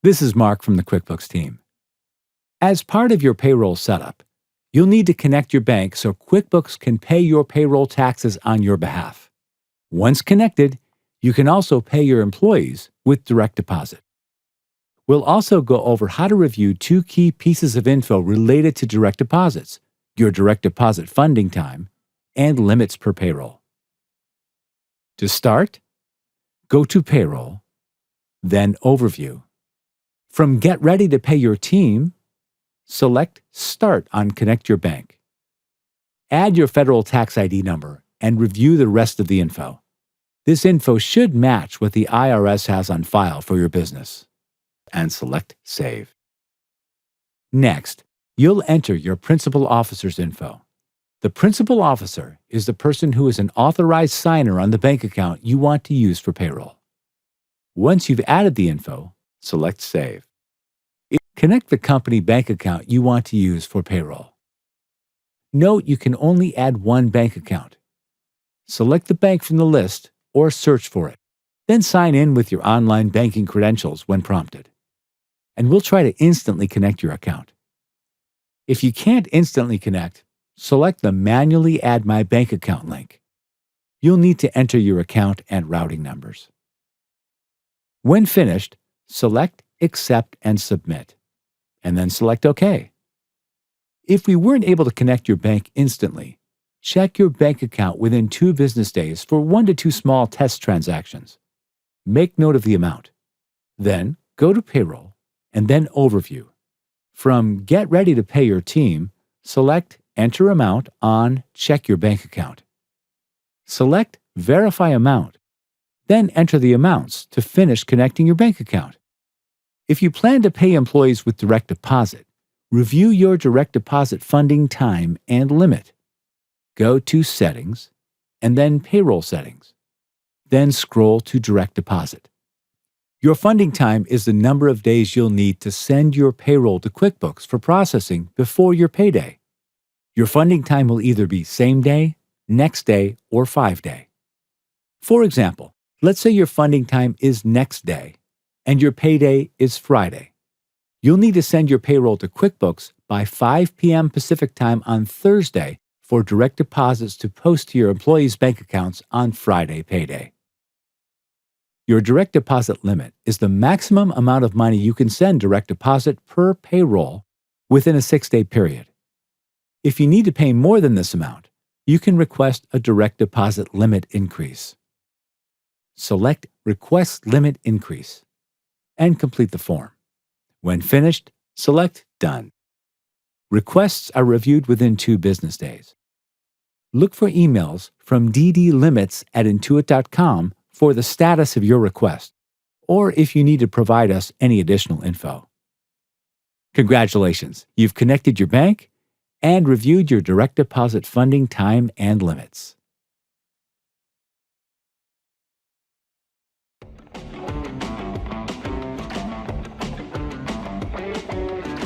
This is Mark from the QuickBooks team. As part of your payroll setup, you'll need to connect your bank so QuickBooks can pay your payroll taxes on your behalf. Once connected, you can also pay your employees with direct deposit. We'll also go over how to review two key pieces of info related to direct deposits: your direct deposit funding time and limits per payroll. To start, go to Payroll, then Overview. From Get Ready to Pay Your Team, select Start on Connect Your Bank. Add your federal tax ID number and review the rest of the info. This info should match what the IRS has on file for your business. And select Save. Next, you'll enter your principal officer's info. The principal officer is the person who is an authorized signer on the bank account you want to use for payroll. Once you've added the info, select Save. Connect the company bank account you want to use for payroll. Note you can only add one bank account. Select the bank from the list or search for it. Then sign in with your online banking credentials when prompted. And we'll try to instantly connect your account. If you can't instantly connect, select the Manually Add My Bank Account link. You'll need to enter your account and routing numbers. When finished, select Accept and Submit, and then select OK. If we weren't able to connect your bank instantly, check your bank account within 2 business days for 1 to 2 small test transactions. Make note of the amount. Then go to Payroll and then Overview. From Get Ready to Pay Your Team, select Enter Amount on Check Your Bank Account. Select Verify Amount, then enter the amounts to finish connecting your bank account. If you plan to pay employees with direct deposit, review your direct deposit funding time and limit. Go to Settings and then Payroll Settings. Then scroll to Direct Deposit. Your funding time is the number of days you'll need to send your payroll to QuickBooks for processing before your payday. Your funding time will either be same day, next day, or 5-day. For example, let's say your funding time is next day and your payday is Friday. You'll need to send your payroll to QuickBooks by 5 p.m. Pacific Time on Thursday for direct deposits to post to your employees' bank accounts on Friday payday. Your direct deposit limit is the maximum amount of money you can send direct deposit per payroll within a 6-day period. If you need to pay more than this amount, you can request a direct deposit limit increase. Select Request Limit Increase and complete the form. When finished, select Done. Requests are reviewed within 2 business days. Look for emails from ddlimits@intuit.com for the status of your request, or if you need to provide us any additional info. Congratulations, you've connected your bank and reviewed your direct deposit funding time and limits.